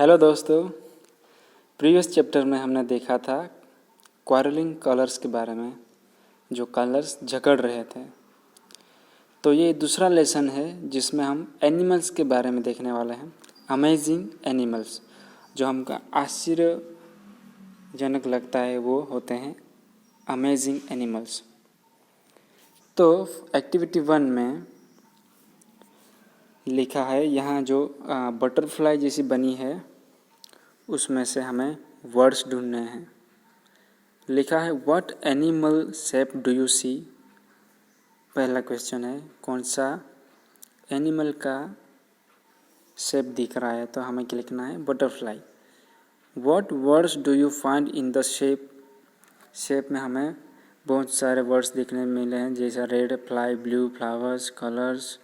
Hello दोस्तों, previous chapter में हमने देखा था क्वारलिंग कलर्स के बारे में, जो कलर्स झगड़ रहे थे। तो ये दूसरा लेसन है जिसमें हम एनिमल्स के बारे में देखने वाले हैं। अमेजिंग एनिमल्स, जो हमको आश्चर्यजनक लगता है, वो होते हैं अमेजिंग एनिमल्स। तो एक्टिविटी 1 में लिखा है, यहाँ जो बटरफ्लाई जैसी बनी है उसमें से हमें वर्ड्स ढूंढने हैं। लिखा है what animal shape do you see. पहला क्वेश्चन है कौन सा एनिमल का शेप दिख रहा है, तो हमें क्या लिखना है, butterfly. What words do you find in the shape. Shape में हमें बहुत सारे वर्ड्स देखने मिले हैं, जैसा red fly, blue flowers, colours,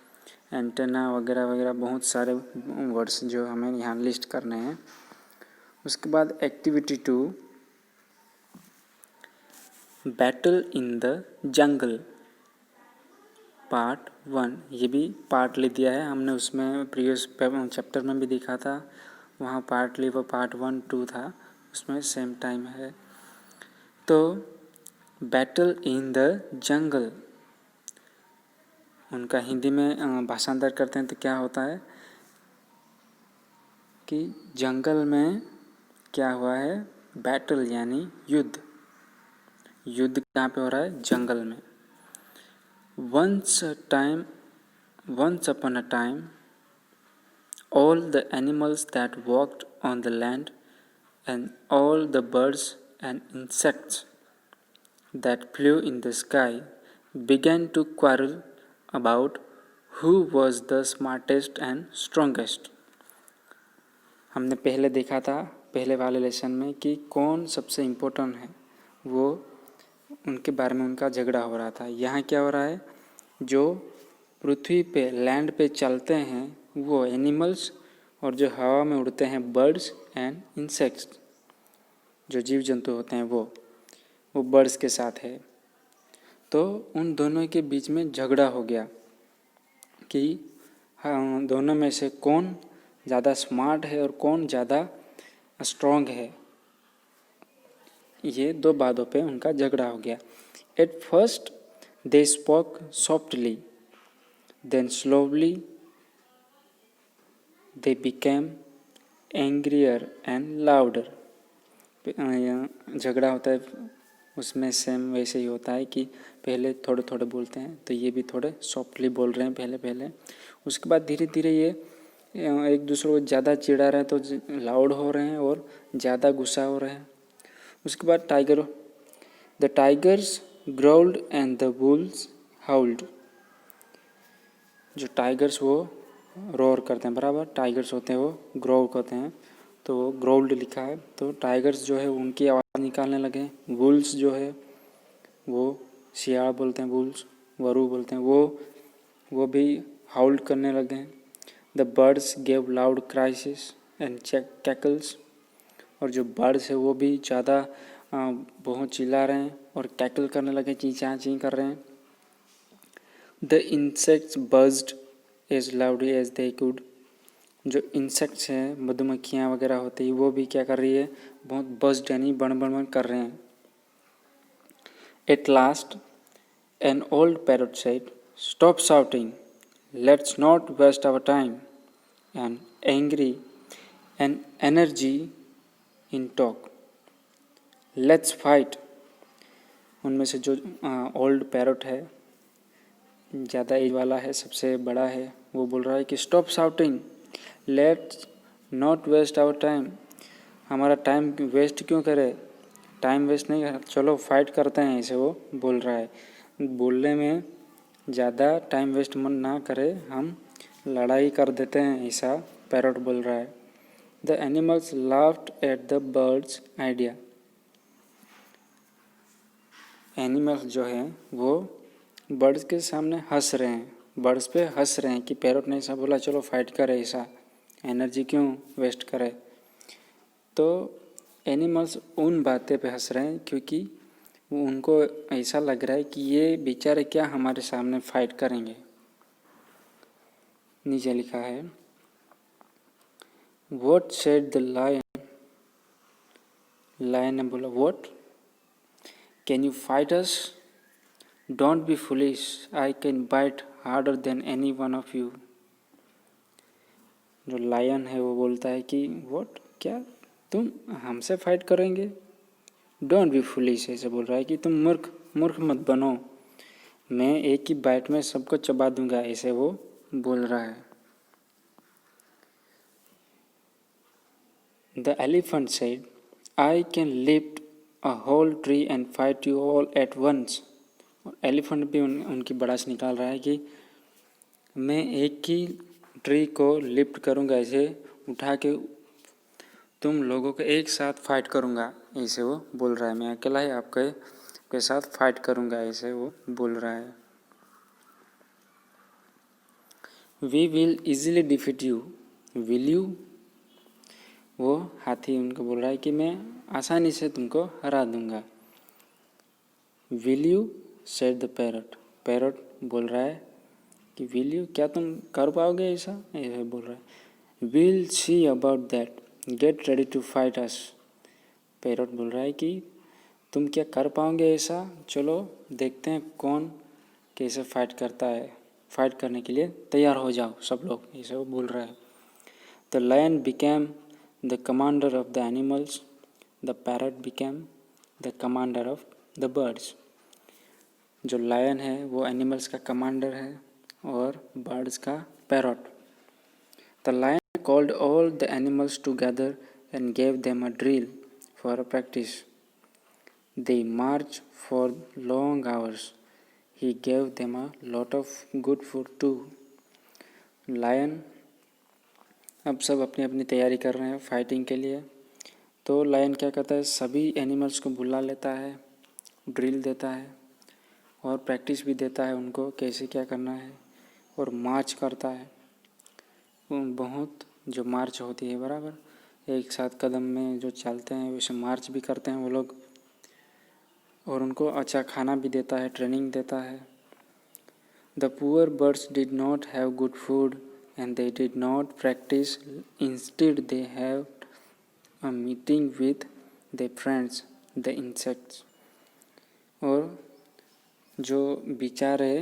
antenna वगैरह वगैरह, बहुत सारे वर्ड्स जो हमें यहाँ लिस्ट करने हैं। उसके बाद activity 2 battle in the jungle part 1, ये भी पार्टली दिया है हमने, उसमें प्रीवियस चैप्टर में भी दिखा था, वहाँ पार्टली वो पार्ट 1, 2 था, उसमें सेम टाइम है। तो बैटल इन द जंगल, उनका हिंदी में भाषांतर करते हैं तो क्या होता है कि जंगल में क्या हुआ है, बैटल यानी युद्ध। युद्ध कहाँ पे हो रहा है, जंगल में। Once upon a time, all the animals that walked on the land and all the birds and insects that flew in the sky began to quarrel about who was the smartest and strongest. हमने पहले देखा था पहले वाले lesson में कि कौन सबसे इम्पोर्टेंट है, वो उनके बारे में उनका झगड़ा हो रहा था। यहाँ क्या हो रहा है, जो पृथ्वी पे लैंड पे चलते हैं वो एनिमल्स, और जो हवा में उड़ते हैं बर्ड्स एंड इंसेक्ट्स, जो जीव जंतु होते हैं वो बर्ड्स के साथ है। तो उन दोनों के बीच में झगड़ा हो गया कि दोनों में से कौन ज़्यादा स्मार्ट है और कौन ज़्यादा स्ट्रॉन्ग है। ये दो बातों पे उनका झगड़ा हो गया। At first they spoke softly, then slowly they became angrier and louder. झगड़ा होता है उसमें सेम वैसे ही होता है कि पहले थोड़े थोड़े बोलते हैं, तो ये भी थोड़े सॉफ्टली बोल रहे हैं पहले। उसके बाद धीरे धीरे ये एक दूसरे को ज़्यादा चिढ़ा रहे हैं तो लाउड हो रहे हैं और ज़्यादा गुस्सा हो रहे हैं। उसके बाद the tigers growled and the wolves howled. जो टाइगर्स वो रोर करते हैं, बराबर टाइगर्स होते हैं वो ग्रोव करते हैं, तो वो ग्रोल्ड लिखा है। तो टाइगर्स जो है उनकी आवाज़ निकालने लगे। वुल्स जो है वो शियाल बोलते हैं, वुल्स वरू बोलते हैं, वो भी हाउल्ड करने लगे। The birds gave loud cries and cackles. और जो बर्ड्स है वो भी ज़्यादा बहुत चिल्ला रहे हैं और कैकल करने लगे, चीं कर रहे हैं। The insects buzzed as loudly as they could. जो इंसेक्ट्स हैं, मधुमक्खियाँ वगैरह होती है, वो भी क्या कर रही है, बहुत बज्ड यानी बण कर रहे हैं। At last an old parrot said, stop shouting, let's not waste our time and angry and energy in talk, let's fight. उनमें से जो ओल्ड पैरट है, ज़्यादा एज वाला है, सबसे बड़ा है, वो बोल रहा है कि stop shouting, let's not waste our time. हमारा टाइम वेस्ट क्यों करे, टाइम वेस्ट नहीं कर, चलो फाइट करते हैं, ऐसे वो बोल रहा है। बोलने में ज़्यादा टाइम वेस्ट मन ना करे, हम लड़ाई कर देते हैं, ऐसा पैरट बोल रहा है। The animals laughed at the birds idea. Animals जो हैं वो बर्ड्स के सामने हंस रहे हैं, बर्ड्स पे हंस रहे हैं कि पैरट ने ऐसा बोला, चलो फाइट करे, ऐसा एनर्जी क्यों वेस्ट करे। तो एनिमल्स उन बातें पे हंस रहे हैं क्योंकि उनको ऐसा लग रहा है कि ये बेचारे क्या हमारे सामने फाइट करेंगे। नीचे लिखा है What said the lion? Lion ने बोला what? Can you fight us? Don't be foolish. I can bite harder than any one of you. जो लायन है वो बोलता है कि what? क्या तुम हमसे फाइट करेंगे? डोंट बी फुलिश ऐसे बोल रहा है कि तुम मूर्ख मत बनो, मैं एक ही बाइट में सबको चबा दूंगा, ऐसे वो बोल रहा है। The elephant said, I can lift a whole tree and fight you all at once. Elephant भी उनकी बड़ास निकाल रहा है कि मैं एक ही ट्री को लिफ्ट करूंगा, ऐसे उठा के तुम लोगों को एक साथ फाइट करूंगा, ऐसे वो बोल रहा है। मैं अकेला ही आपके साथ फाइट करूंगा, ऐसे वो बोल रहा है। We will easily defeat you. Will you? वो हाथी उनको बोल रहा है कि मैं आसानी से तुमको हरा दूंगा। Will you? said the parrot. Parrot बोल रहा है कि will you? क्या तुम कर पाओगे ऐसा? ऐसे बोल रहा है। We'll see about that. Get ready to fight us. Parrot बोल रहा है कि तुम क्या कर पाओगे ऐसा? चलो देखते हैं कौन कैसे फाइट करता है, फाइट करने के लिए तैयार हो जाओ सब लोग, ऐसे वो बोल रहा है। The lion became the commander of the animals. The parrot became the commander of the birds. जो लायन है वो एनिमल्स का कमांडर है और बर्ड्स का parrot. The lion called all the animals together and gave them a drill for a practice. They marched for long hours. He gave them a lot of good food too. Lion अब सब अपनी अपनी तैयारी कर रहे हैं fighting के लिए। तो लायन क्या करता है, सभी एनिमल्स को बुला लेता है, ड्रिल देता है और प्रैक्टिस भी देता है उनको कैसे क्या करना है, और मार्च करता है। बहुत जो मार्च होती है बराबर एक साथ कदम में जो चलते हैं वैसे मार्च भी करते हैं वो लोग, और उनको अच्छा खाना भी देता है, ट्रेनिंग देता है। The poor birds did not have good food and they did not practice. Instead, they had a meeting with their friends, the insects. और जो बेचारे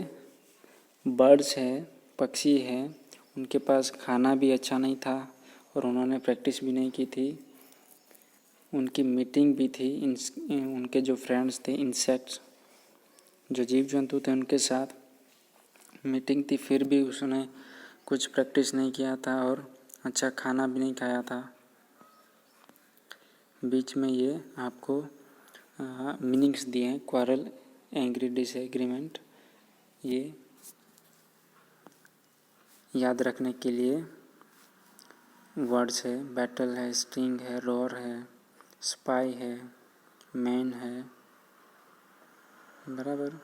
बर्ड्स हैं, पक्षी हैं, उनके पास खाना भी अच्छा नहीं था और उन्होंने प्रैक्टिस भी नहीं की थी। उनकी मीटिंग भी थी उनके जो फ्रेंड्स थे इंसेक्ट्स, जो जीव जंतु थे, उनके साथ मीटिंग थी, फिर भी उसने कुछ प्रैक्टिस नहीं किया था और अच्छा खाना भी नहीं खाया था। बीच में ये आपको मीनिंग्स दिए हैं, क्वारल, एंग्री, डिसएग्रीमेंट, ये याद रखने के लिए वर्ड्स है। बैटल है, स्टिंग है, रोर है, स्पाई है, मैन है, बराबर।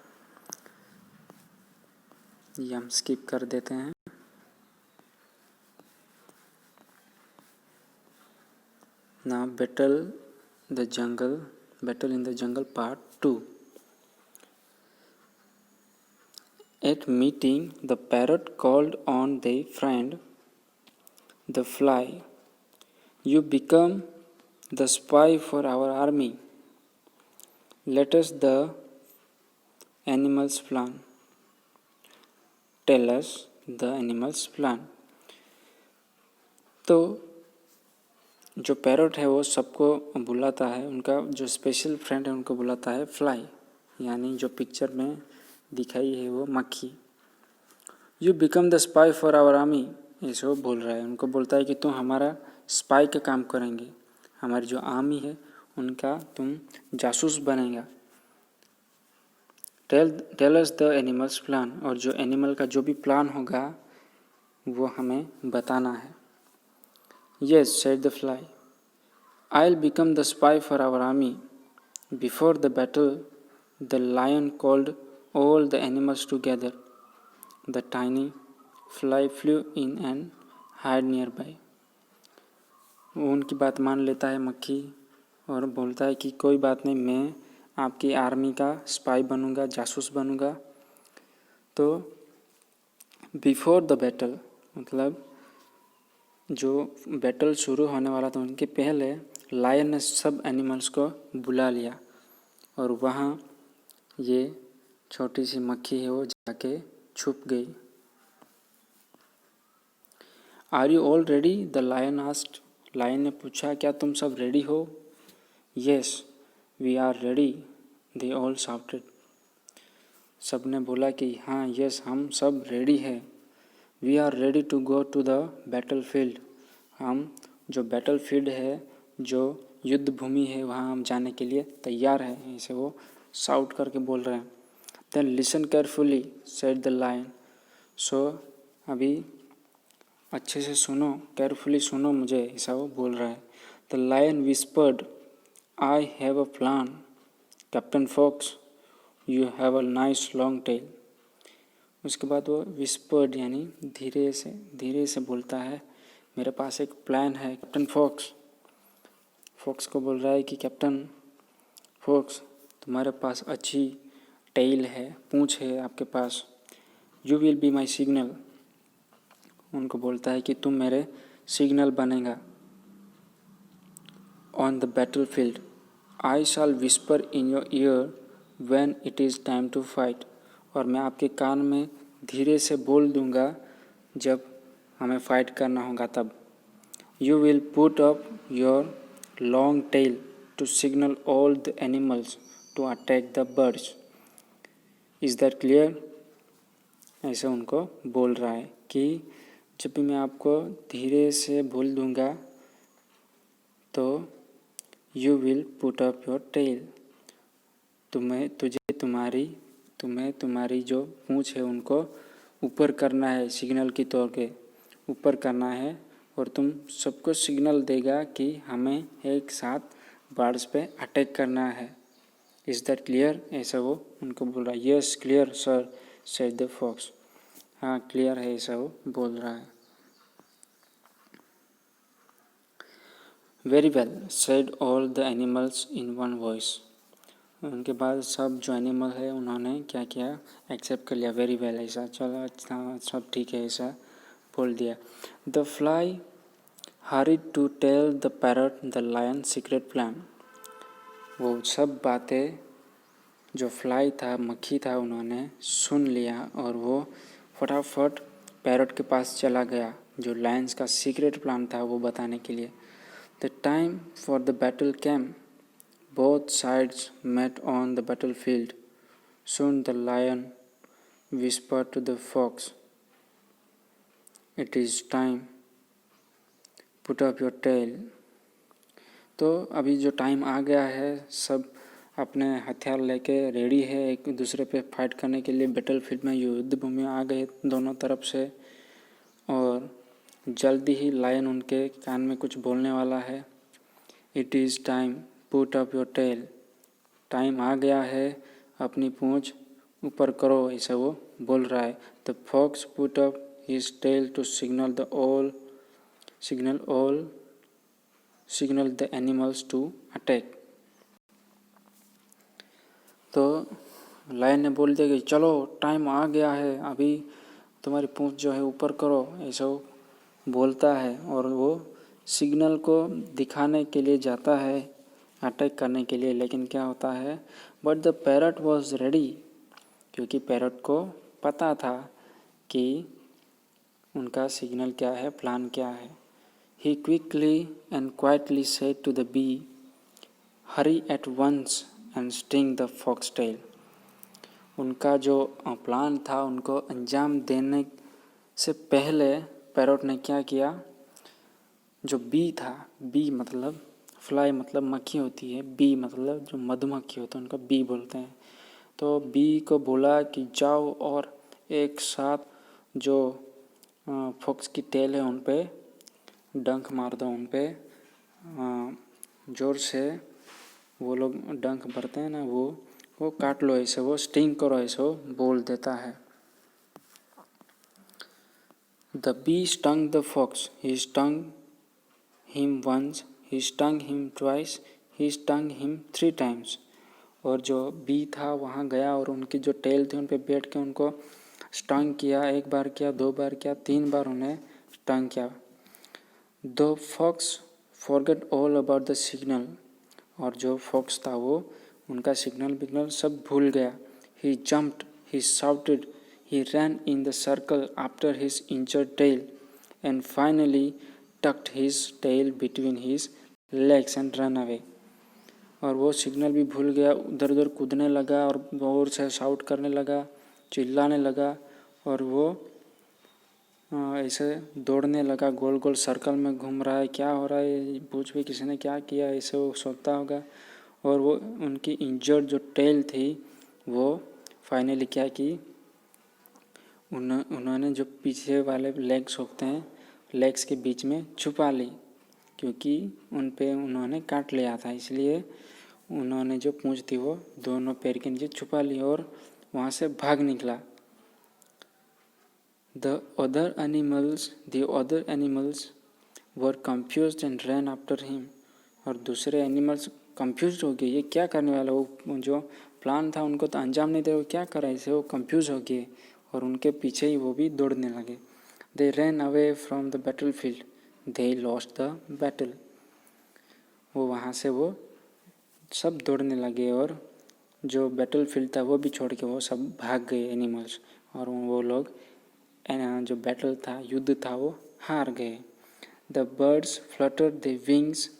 ये हम स्किप कर देते हैं। Now battle in the jungle part 2. At meeting, the parrot called on their friend, the fly. You become the spy for our army. Let us the animals plan. Tell us the animals plan. तो जो parrot है वो सबको बुलाता है, उनका जो special friend है उनको बुलाता है फ्लाई, यानी जो पिक्चर में दिखाई है वो मक्खी। You become the spy for our army, ऐसे वो बोल रहा है, उनको बोलता है कि तुम हमारा स्पाई का काम करेंगे, हमारी जो आर्मी है उनका तुम जासूस बनेगा। Tell us the animals plan, और जो एनिमल का जो भी प्लान होगा वो हमें बताना है। Yes, said the fly. I'll become the spy for our army. Before the battle, the lion called all the animals together. The tiny fly flew in and hid nearby. वो उनकी बात मान लेता है मक्खी और बोलता है कि कोई बात नहीं, मैं आपकी आर्मी का स्पाई बनूंगा, जासूस बनूंगा। तो बिफोर द बैटल मतलब जो बैटल शुरू होने वाला था उनके पहले लायन ने सब एनिमल्स को बुला लिया और वहाँ ये छोटी सी मक्खी है वो जाके छुप गई। Are you all ready? The lion asked. Lion ने पूछा, क्या तुम सब रेडी हो? Yes we are ready, they all shouted. सब ने बोला कि हाँ यस हम सब रेडी हैं। We are ready to go to the battle field. हम जो बैटल फील्ड है, जो युद्ध भूमि है, वहाँ हम जाने के लिए तैयार हैं, ऐसे वो शाउट करके बोल रहे हैं। Then listen carefully said the lion. So अभी अच्छे से सुनो, केयरफुली सुनो मुझे, ऐसा वो बोल रहा है। The lion whispered, I have a plan captain fox, you have a nice long tail. उसके बाद वो विस्पर्ड यानी धीरे से बोलता है, मेरे पास एक प्लान है कैप्टन फॉक्स। फॉक्स को बोल रहा है कि कैप्टन फॉक्स तुम्हारे पास अच्छी टेल है, पूंछ है आपके पास। You will be my signal. उनको बोलता है कि तुम मेरे सिग्नल बनेगा। On the battle field I shall whisper in your ear when it is time to fight. और मैं आपके कान में धीरे से बोल दूंगा जब हमें फाइट करना होगा तब। You will put up your long tail to signal all the animals to attack the birds. Is that clear? ऐसे उनको बोल रहा है कि जब भी मैं आपको धीरे से बोल दूंगा तो you will put up your tail. तुम्हें तुम्हारी जो पूंछ है उनको ऊपर करना है, सिग्नल की तौर पे ऊपर करना है और तुम सबको सिग्नल देगा कि हमें एक साथ बर्ड्स पे अटैक करना है। Is that clear? ऐसा वो उनको बोल रहा है। Yes clear sir said the fox. हाँ क्लियर है, ऐसा वो बोल रहा है। Very well said all the animals in one voice. उनके बाद सब जो एनिमल है उन्होंने क्या किया, एक्सेप्ट कर लिया। वेरी वेल, ऐसा चलो अच्छा सब ठीक है, ऐसा बोल दिया। The fly hurried to tell the parrot the lion secret plan. वो सब बातें जो फ्लाई था, मक्खी था, उन्होंने सुन लिया और वो फटाफट पैरट के पास चला गया जो लायंस का सीक्रेट प्लान था वो बताने के लिए। The time for the battle came. Both sides met on the battlefield. Soon the lion whispered to the fox, "It is time. Put up your tail." तो अभी जो टाइम आ गया है, सब अपने हथियार लेके रेडी है एक दूसरे पे फाइट करने के लिए। बैटल फील्ड में युद्ध भूमि आ गए दोनों तरफ से और जल्दी ही लायन उनके कान में कुछ बोलने वाला है। It is time put up your tail. Time आ गया है, अपनी पूंछ ऊपर करो, ऐसा वो बोल रहा है। The fox put up his tail to signal the animals to attack. तो लायन ने बोल दिया कि चलो टाइम आ गया है, अभी तुम्हारी पूंछ जो है ऊपर करो, ऐसा वो बोलता है और वो सिग्नल को दिखाने के लिए जाता है अटैक करने के लिए। लेकिन क्या होता है, but the parrot was ready, क्योंकि पैरट को पता था कि उनका सिग्नल क्या है, प्लान क्या है। He quickly and quietly said to the bee, hurry at once and sting the fox tail. उनका जो प्लान था उनको अंजाम देने से पहले पैरट ने क्या किया, जो बी था, बी मतलब फ्लाई मतलब मक्खी होती है, बी मतलब जो मधुमक्खी होता है उनका बी बोलते हैं। तो बी को बोला कि जाओ और एक साथ जो फॉक्स की टेल है उन पे डंक मार दो, उन पे ज़ोर से वो लोग डंक भरते हैं ना, वो काट लो, ऐसे वो स्टिंग करो, ऐसे वो बोल देता है। The bee stung the fox, he stung him once, he stung him twice, he stung him 3 times। और जो बी था वहाँ गया और उनकी जो टेल थी उन पे बैठ के उनको स्टंग किया, 1 बार किया, 2 बार किया, 3 बार उन्हें स्टंग किया। The fox forget all about the signal, और जो फॉक्स था वो उनका सिग्नल सब भूल गया. He jumped, he shouted, he ran in the circle after his injured tail and finally tucked his tail between his legs and ran away. और वो सिग्नल भी भूल गया, उधर उधर कूदने लगा और जोर से शाउट करने लगा, चिल्लाने लगा, और वो ऐसे दौड़ने लगा, गोल गोल सर्कल में घूम रहा है, क्या हो रहा है, पूछ भी किसी ने क्या किया, ऐसे वो सोचता होगा. और वो उनकी इंजर्ड जो टेल थी वो फाइनली क्या की, उन्होंने जो पीछे वाले लेग्स होते हैं, लेग्स के बीच में छुपा ली, क्योंकि उन पे उन्होंने काट लिया था, इसलिए उन्होंने जो पूंछ थी वो दोनों पैर के नीचे छुपा ली और वहाँ से भाग निकला. The other animals were confused and ran after him. और दूसरे एनिमल्स कंफ्यूज हो गए, ये क्या करने वाला, वो जो प्लान था उनको तो अंजाम नहीं दे, वो क्या कर रहे थे, वो कंफ्यूज हो गए और उनके पीछे ही वो भी दौड़ने लगे. They ran away from the battlefield. They lost the battle. वो वहाँ से वो सब दौड़ने लगे और जो बैटल फील्ड था वो भी छोड़ के वो सब भाग गए एनिमल्स, और वो लोग जो बैटल था, युद्ध था, वो हार गए. The birds fluttered the wings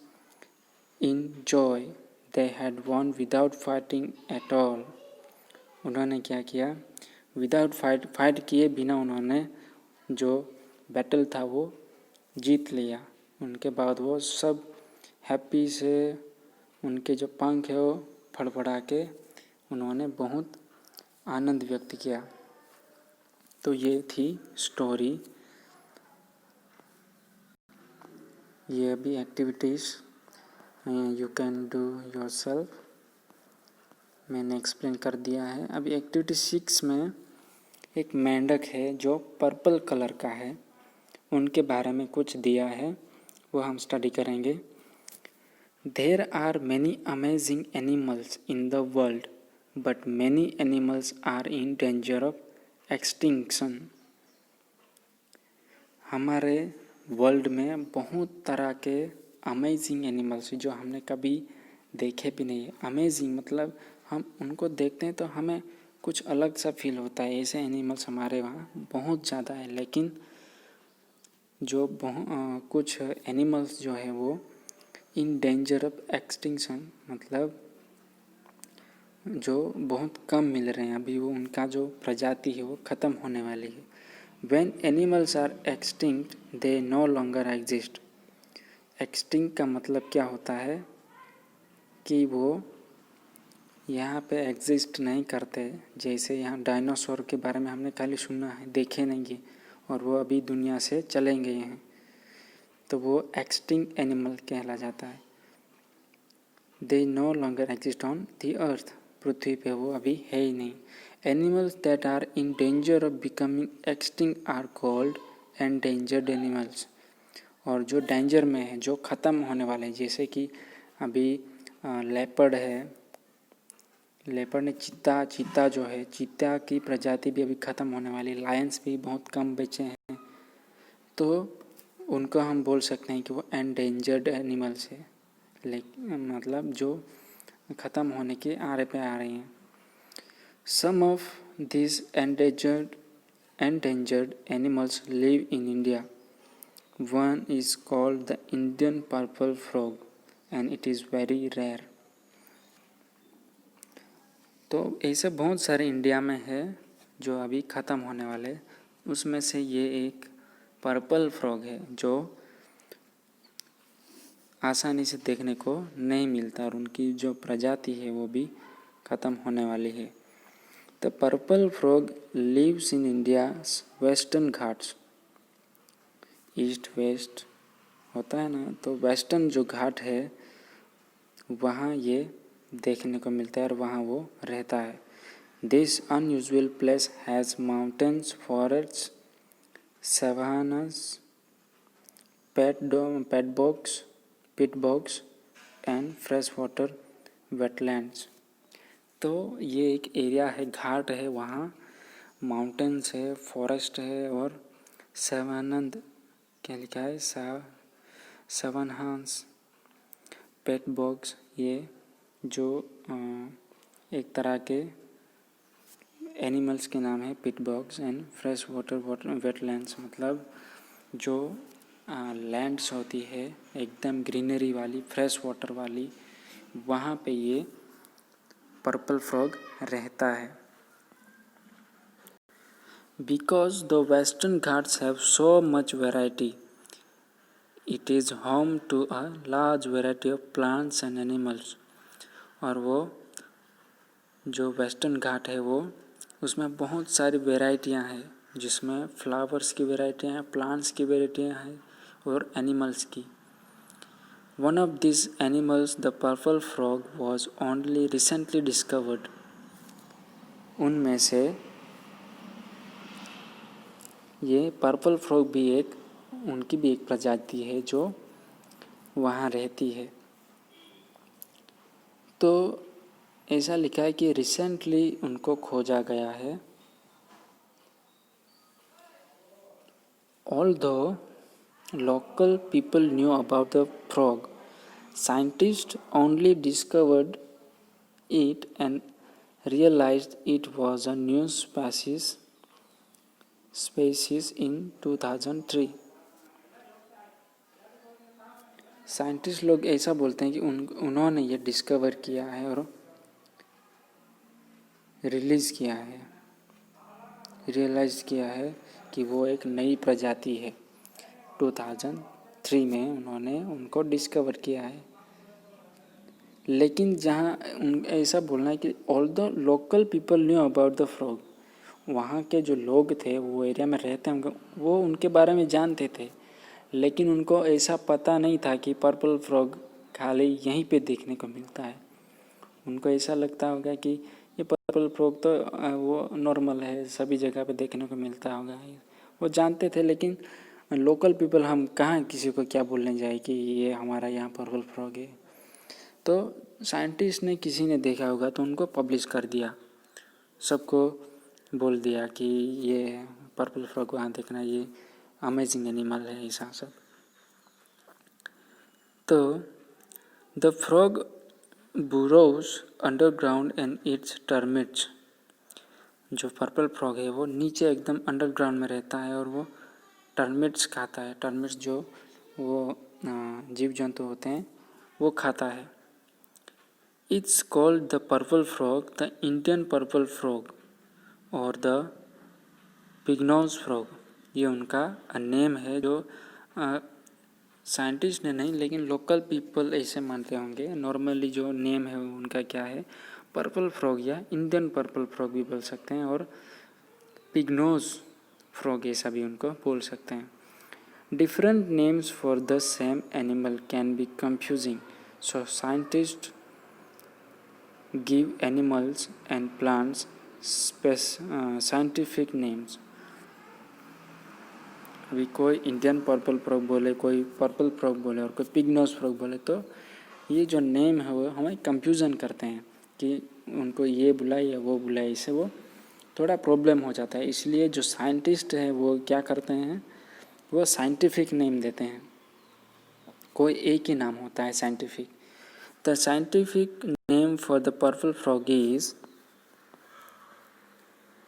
in joy, they had won without fighting at all. उन्होंने क्या किया, विदाउट फाइट किए बिना उन्होंने जो बैटल था वो जीत लिया. उनके बाद वो सब हैप्पी से उनके जो पंख है वो फड़फड़ा के उन्होंने बहुत आनंद व्यक्त किया. तो ये थी स्टोरी. ये भी activities you can do yourself, मैंने एक्सप्लेन कर दिया है. अभी एक्टिविटी 6 में एक मेंढक है जो पर्पल कलर का है, उनके बारे में कुछ दिया है, वो हम स्टडी करेंगे. There are many amazing animals in the world, but many animals are in danger of extinction. हमारे वर्ल्ड में बहुत तरह के अमेजिंग एनिमल्स जो हमने कभी देखे भी नहीं है. अमेजिंग मतलब हम उनको देखते हैं तो हमें कुछ अलग सा फील होता है, ऐसे एनिमल्स हमारे वहाँ बहुत ज़्यादा है. लेकिन जो कुछ एनिमल्स जो है वो इन डेंजर ऑफ एक्सटिंक्शन, मतलब जो बहुत कम मिल रहे हैं अभी, वो उनका जो प्रजाति है वो ख़त्म होने वाली है. When animals are extinct, they no longer exist. Extinct का मतलब क्या होता है कि वो यहाँ पे एग्जिस्ट नहीं करते. जैसे यहाँ डायनासोर के बारे में हमने खाली सुना है, देखे नहीं, और वो अभी दुनिया से चले गए हैं, तो वो एक्सटिंक्ट एनिमल कहला जाता है. They no longer exist on the earth, पृथ्वी पे वो अभी है ही नहीं. Animals that are in danger of becoming extinct are called endangered animals. और जो डेंजर में है, जो ख़त्म होने वाले हैं, जैसे कि अभी लेपर्ड है, लेपर्ड ने चीता जो है, चीता की प्रजाति भी अभी ख़त्म होने वाली. लायंस भी बहुत कम बचे हैं, तो उनको हम बोल सकते हैं कि वो एंडेंजर्ड एनिमल्स है, लेकिन मतलब जो ख़त्म होने के आरे पे आ रही हैं. Some of this endangered animals live in India. One is called the Indian purple frog and it is very rare. तो ऐसे बहुत सारे इंडिया में है जो अभी ख़त्म होने वाले, उसमें से ये एक पर्पल फ्रॉग है जो आसानी से देखने को नहीं मिलता, और उनकी जो प्रजाति है वो भी ख़त्म होने वाली है. The purple frog lives in India's western Ghats. East west होता है ना, तो वेस्टर्न जो घाट है वहाँ ये देखने को मिलता है और वहाँ वो रहता है. This unusual place has mountains, forests, savannas, pit bogs and fresh water wetlands. तो ये एक एरिया है, घाट है, वहाँ माउंटेन्स है, फॉरेस्ट है और सवानंद क्या लिखा है, 7 हॉर्न्स, पेट बॉग्स, ये जो एक तरह के एनिमल्स के नाम है, peat bogs and fresh water wetlands, मतलब जो लैंड्स होती है एकदम ग्रीनरी वाली, फ्रेश वाटर वाली, वहाँ पे ये पर्पल फ्रॉग रहता है. Because the Western Ghats have so much variety, it is home to a large variety of plants and animals. और वो जो वेस्टर्न घाट है वो उसमें बहुत सारी वेराइटियाँ हैं, जिसमें फ्लावर्स की वेराइटियाँ हैं, प्लांट्स की वेराइटियाँ हैं और एनिमल्स की. One of these animals, the purple frog, was only recently discovered. उनमें से ये पर्पल फ्रॉग भी उनकी भी एक प्रजाति है जो वहाँ रहती है. तो ऐसा लिखा है कि रिसेंटली उनको खोजा गया है. Although local people knew about the frog, scientists only discovered it and realized it was a new species in 2003. Scientist लोग ऐसा बोलते हैं कि उन्होंने ये डिस्कवर किया है और रिलीज़ किया है, रियलाइज़ किया है कि वो एक नई प्रजाति है. 2003 में उन्होंने उनको डिस्कवर किया है. लेकिन जहाँ ऐसा बोलना है कि all the local people knew about the frog, वहाँ के जो लोग थे वो एरिया में रहते हैं वो उनके बारे में जानते थे, लेकिन उनको ऐसा पता नहीं था कि पर्पल फ्रॉग खाली यहीं पे देखने को मिलता है. उनको ऐसा लगता होगा कि ये पर्पल फ्रॉग तो वो नॉर्मल है, सभी जगह पे देखने को मिलता होगा, वो जानते थे. लेकिन लोकल पीपल हम कहाँ किसी को क्या बोलने जाए कि ये हमारा यहाँ पर्पल फ्रॉग है. तो साइंटिस्ट ने किसी ने देखा होगा तो उनको पब्लिश कर दिया, सबको बोल दिया कि ये पर्पल फ्रॉग वहाँ देखना, ये अमेजिंग एनिमल है, ऐसा सब. तो the frog burrows underground and eats termites. जो पर्पल फ्रॉग है वो नीचे एकदम अंडरग्राउंड में रहता है और वो टर्मिट्स खाता है. टर्मिट्स जो वो जीव जंतु होते हैं वो खाता है. It's called the purple frog, the Indian purple frog और द पिग्नोज फ्रॉग. ये उनका नेम है जो साइंटिस्ट ने नहीं, लेकिन लोकल पीपल ऐसे मानते होंगे. नॉर्मली जो नेम है उनका क्या है, पर्पल फ्रॉग या इंडियन पर्पल फ्रॉग भी बोल सकते हैं और पिग्नोज फ्रॉग ऐसा भी उनको बोल सकते हैं. Different names for the same animal can be confusing, so scientist give animals and plants scientific names. अभी कोई इंडियन पर्पल फ्रॉग बोले, कोई पर्पल फ्रॉग बोले और कोई पिग्नोज फ्रॉग बोले, तो ये जो नेम है वो हमें कंफ्यूजन करते हैं कि उनको ये बुलाए या वो बुलाए, इससे वो थोड़ा प्रॉब्लम हो जाता है. इसलिए जो साइंटिस्ट है वो क्या करते हैं, वो साइंटिफिक नेम देते हैं. कोई एक ही नाम होता है scientific. The scientific name for the purple frog is,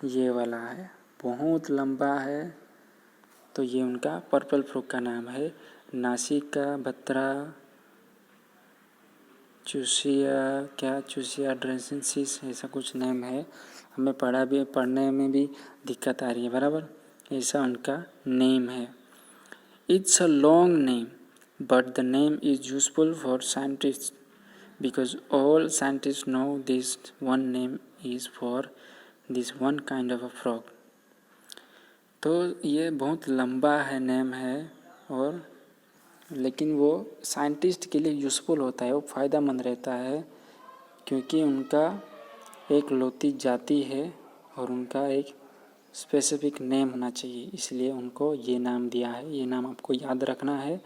ये वाला है, बहुत लंबा है. तो ये उनका पर्पल फ्रॉग का नाम है, नासिका भत्रा चूसिया ड्रेसेंसिस, ऐसा कुछ नेम है. हमें पढ़ने में भी दिक्कत आ रही है, बराबर. ऐसा उनका नेम है. It's a long name but the name is useful for scientist because all scientist know this one name is for this one kind of a frog. तो ये बहुत लंबा है नेम है, और लेकिन वो साइंटिस्ट के लिए यूज़फुल होता है, वो फ़ायदेमंद रहता है, क्योंकि उनका एक लौती जाति है और उनका एक स्पेसिफिक नेम होना चाहिए, इसलिए उनको ये नाम दिया है. ये नाम आपको याद रखना है,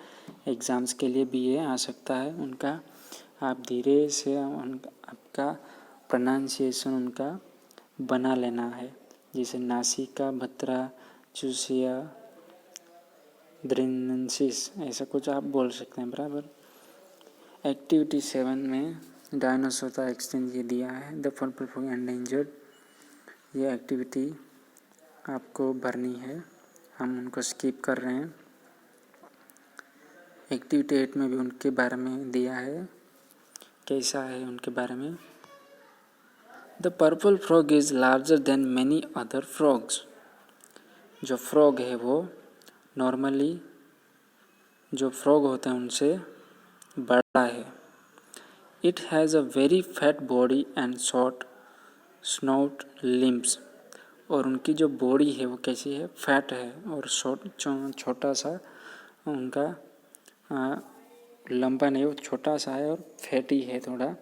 एग्ज़ाम्स के लिए भी ये आ सकता है उनका. आप धीरे से आपका प्रोनाउंसिएशन उनका बना लेना है, जैसे नासिका भत्रा चूसिया द्रिनेंसिस, ऐसा कुछ आप बोल सकते हैं, बराबर। एक्टिविटी 7 में डायनासोर का एक्सचेंज ये दिया है, द पर्पल फ्रॉग एंडेंजर्ड। ये एक्टिविटी आपको भरनी है, हम उनको स्किप कर रहे हैं। एक्टिविटी 8 में भी उनके बारे में दिया है, कैसा है उनके बारे में। The purple frog is larger than many other frogs. जो फ्रॉग है वो नॉर्मली जो फ्रॉग होते हैं उनसे बड़ा है। It has a very fat body and short snout limbs. और उनकी जो बॉडी है वो कैसी है, फैट है और छोटा सा उनका लंबा नहीं, वो छोटा सा है और फैटी है थोड़ा।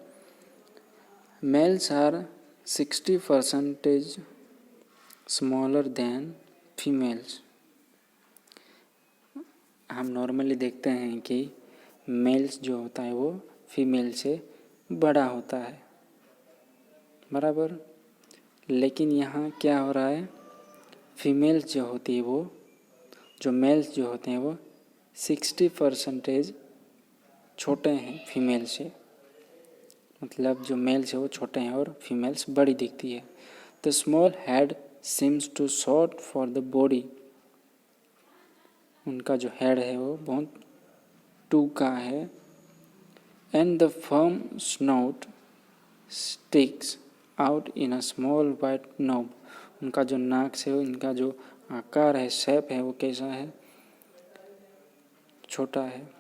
Males are 60% smaller than females. हम नॉर्मली देखते हैं कि मेल्स जो होता है वो फीमेल से बड़ा होता है, बराबर। लेकिन यहाँ क्या हो रहा है, फीमेल्स जो होती है वो, जो मेल्स जो होते हैं वो 60% छोटे हैं फीमेल से। मतलब जो मेल्स है वो छोटे हैं और फीमेल्स बड़ी दिखती है। The small head seems too short for the body. उनका जो हेड है वो बहुत टूका है। And the firm snout sticks out in a small white knob. उनका जो नाक से इनका जो आकार है, शेप है, वो कैसा है, छोटा है।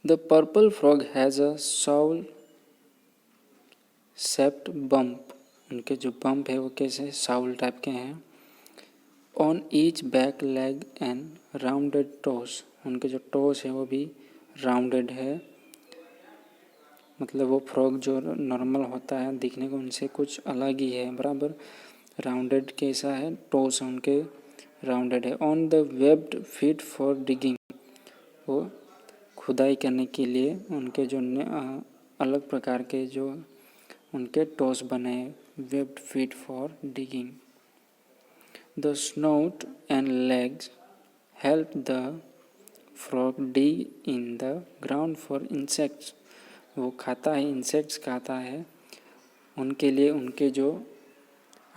The purple frog has a Saul shaped bump. उनके जो बम्प है वो कैसे साउल टाइप के हैं। On each back leg and rounded toes. उनके जो टोस है वो भी राउंडेड है। मतलब वो फ्रॉग जो नॉर्मल होता है दिखने को उनसे कुछ अलग ही है, बराबर। राउंडेड कैसा है, टोस उनके राउंडेड है। On the webbed feet for digging. वो खुदाई करने के लिए उनके जो अलग प्रकार के जो उनके टोस बने हैं, webbed feet for digging. The snout and legs help the frog dig in the ground for insects. वो खाता है, इंसेक्ट्स खाता है, उनके लिए उनके जो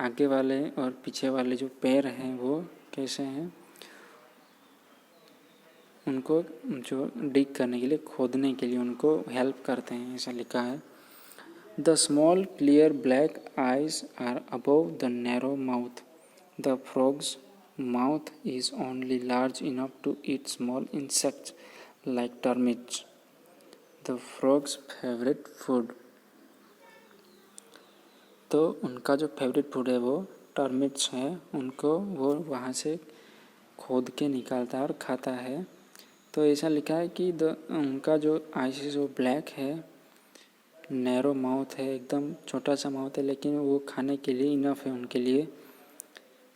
आगे वाले और पीछे वाले जो पैर हैं वो कैसे हैं, उनको जो डिग करने के लिए, खोदने के लिए उनको हेल्प करते हैं, ऐसा लिखा है। The small clear black eyes are above the narrow mouth. The frog's mouth is only large enough to eat small insects like termites. The frog's favourite food. तो उनका जो फेवरेट फूड है वो टर्मिट्स है, उनको वो वहाँ से खोद के निकालता है और खाता है। तो ऐसा लिखा है कि उनका जो आइस वो ब्लैक है, नैरो माउथ है, एकदम छोटा सा माउथ है, लेकिन वो खाने के लिए इनफ है उनके लिए।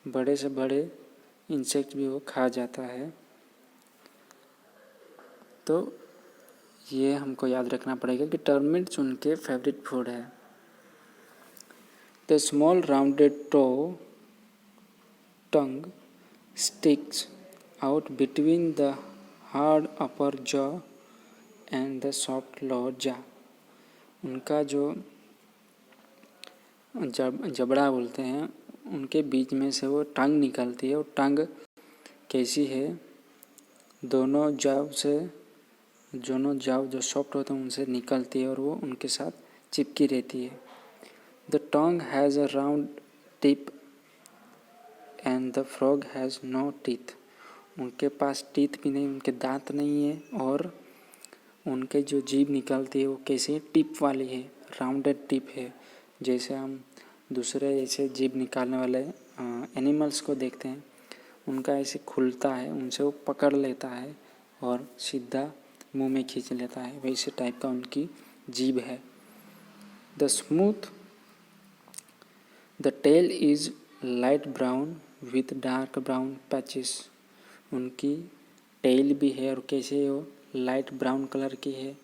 बड़े से बड़े इंसेक्ट भी वो खा जाता है। तो ये हमको याद रखना पड़ेगा कि टर्मिट्स उनके फेवरेट फूड है। The small rounded toe tongue sticks out between the hard upper jaw and the soft lower jaw. उनका जो जबड़ा बोलते हैं उनके बीच में से वो टंग निकलती है। और टंग कैसी है, दोनों जाव जो सॉफ्ट होते हैं उनसे निकलती है और वो उनके साथ चिपकी रहती है। The tongue has a round tip and the frog has no teeth. उनके पास टीथ भी नहीं, उनके दांत नहीं है, और उनके जो जीभ निकलती है वो कैसी है, टिप वाली है, राउंडेड टिप है। जैसे हम दूसरे ऐसे जीभ निकालने वाले एनिमल्स को देखते हैं, उनका ऐसे खुलता है, उनसे वो पकड़ लेता है और सीधा मुंह में खींच लेता है, वैसे टाइप का उनकी जीभ है। The tail is light brown with dark brown patches. उनकी टेल भी है और कैसे वो लाइट ब्राउन कलर की है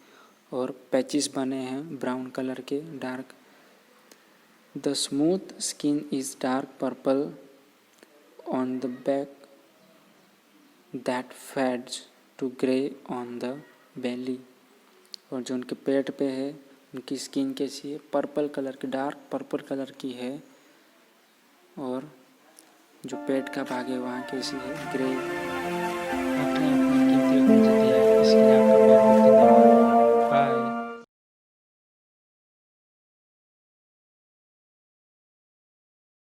और पैचेस बने हैं ब्राउन कलर के, dark. The smooth skin is dark purple on the back that fades to grey on the belly। और जो उनके पेट पे है उनकी स्किन कैसी है, पर्पल कलर की, डार्क पर्पल कलर की है। और जो पेट का भाग है वहाँ कैसी है, ग्रे